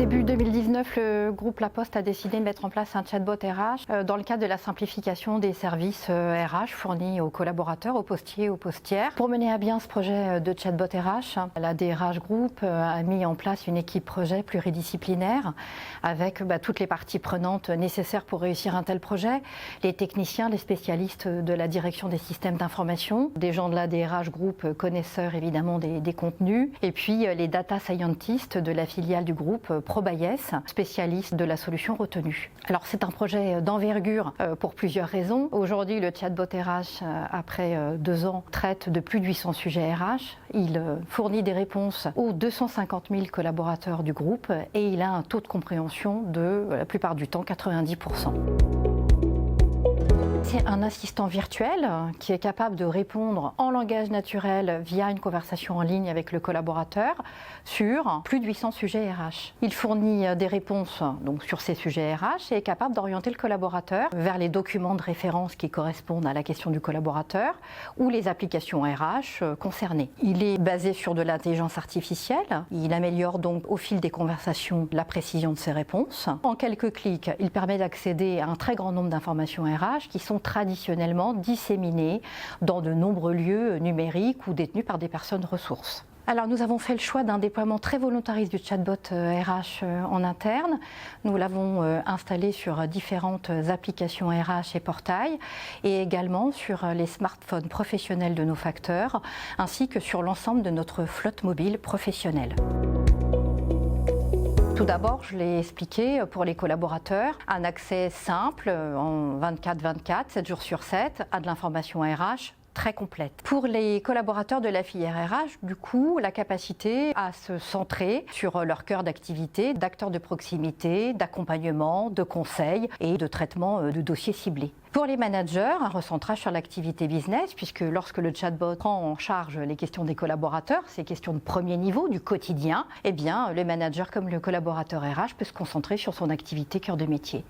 Début 2019, le groupe La Poste a décidé de mettre en place un chatbot RH dans le cadre de la simplification des services RH fournis aux collaborateurs, aux postiers, aux postières. Pour mener à bien ce projet de chatbot RH, la DRH Group a mis en place une équipe projet pluridisciplinaire avec toutes les parties prenantes nécessaires pour réussir un tel projet. Les techniciens, les spécialistes de la direction des systèmes d'information, des gens de la DRH Group, connaisseurs évidemment des contenus, et puis les data scientists de la filiale du groupe Probayes, spécialiste de la solution retenue. Alors c'est un projet d'envergure pour plusieurs raisons. Aujourd'hui, le chatbot RH, après 2 ans, traite de plus de 800 sujets RH. Il fournit des réponses aux 250 000 collaborateurs du groupe et il a un taux de compréhension de, la plupart du temps, 90%. C'est un assistant virtuel qui est capable de répondre en langage naturel via une conversation en ligne avec le collaborateur sur plus de 800 sujets RH. Il fournit des réponses donc, sur ces sujets RH et est capable d'orienter le collaborateur vers les documents de référence qui correspondent à la question du collaborateur ou les applications RH concernées. Il est basé sur de l'intelligence artificielle. Il améliore donc au fil des conversations la précision de ses réponses. En quelques clics, il permet d'accéder à un très grand nombre d'informations RH qui sont traditionnellement disséminés dans de nombreux lieux numériques ou détenus par des personnes ressources. Alors nous avons fait le choix d'un déploiement très volontariste du chatbot RH en interne. Nous l'avons installé sur différentes applications RH et portails et également sur les smartphones professionnels de nos facteurs ainsi que sur l'ensemble de notre flotte mobile professionnelle. Tout d'abord, je l'ai expliqué pour les collaborateurs, un accès simple en 24/24, 7 jours sur 7 à de l'information RH très complète. Pour les collaborateurs de la filière RH, du coup, la capacité à se centrer sur leur cœur d'activité, d'acteurs de proximité, d'accompagnement, de conseil et de traitement de dossiers ciblés. Pour les managers, un recentrage sur l'activité business, puisque lorsque le chatbot prend en charge les questions des collaborateurs, ces questions de premier niveau, du quotidien, eh bien, le manager comme le collaborateur RH peut se concentrer sur son activité cœur de métier.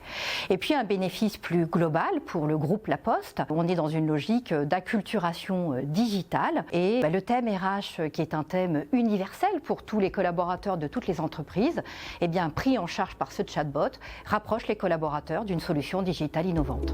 Et puis, un bénéfice plus global pour le groupe La Poste. On est dans une logique d'acculturation digitale et le thème RH, qui est un thème universel pour tous les collaborateurs de toutes les entreprises, eh bien, pris en charge par ce chatbot, rapproche les collaborateurs d'une solution digitale innovante.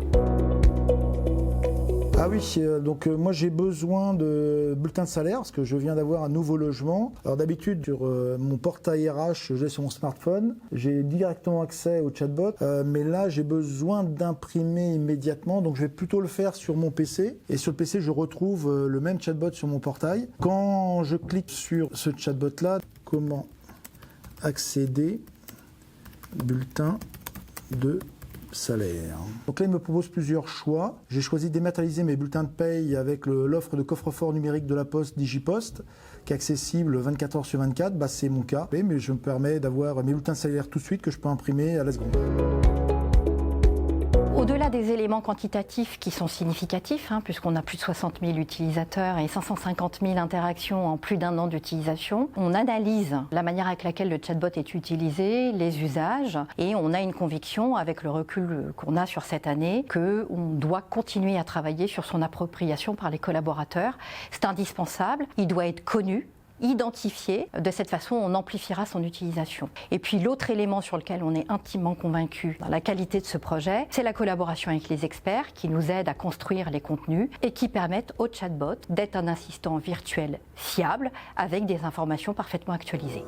Ah oui, donc moi j'ai besoin de bulletin de salaire parce que je viens d'avoir un nouveau logement. Alors d'habitude sur mon portail RH, je l'ai sur mon smartphone, j'ai directement accès au chatbot, mais là j'ai besoin d'imprimer immédiatement, donc je vais plutôt le faire sur mon PC. Et sur le PC, je retrouve le même chatbot sur mon portail. Quand je clique sur ce chatbot là, comment accéder bulletin de salaire. Donc là, il me propose plusieurs choix. J'ai choisi de dématérialiser mes bulletins de paye avec l'offre de coffre-fort numérique de La Poste, DigiPost, qui est accessible 24 heures sur 24. C'est mon cas. Mais je me permets d'avoir mes bulletins de salaire tout de suite que je peux imprimer à la seconde. Au-delà des éléments quantitatifs qui sont significatifs, puisqu'on a plus de 60 000 utilisateurs et 550 000 interactions en plus d'1 an d'utilisation, on analyse la manière avec laquelle le chatbot est utilisé, les usages, et on a une conviction, avec le recul qu'on a sur cette année, qu'on doit continuer à travailler sur son appropriation par les collaborateurs. C'est indispensable, il doit être connu, identifié. De cette façon, on amplifiera son utilisation. Et puis l'autre élément sur lequel on est intimement convaincu dans la qualité de ce projet, c'est la collaboration avec les experts qui nous aident à construire les contenus et qui permettent au chatbot d'être un assistant virtuel fiable avec des informations parfaitement actualisées.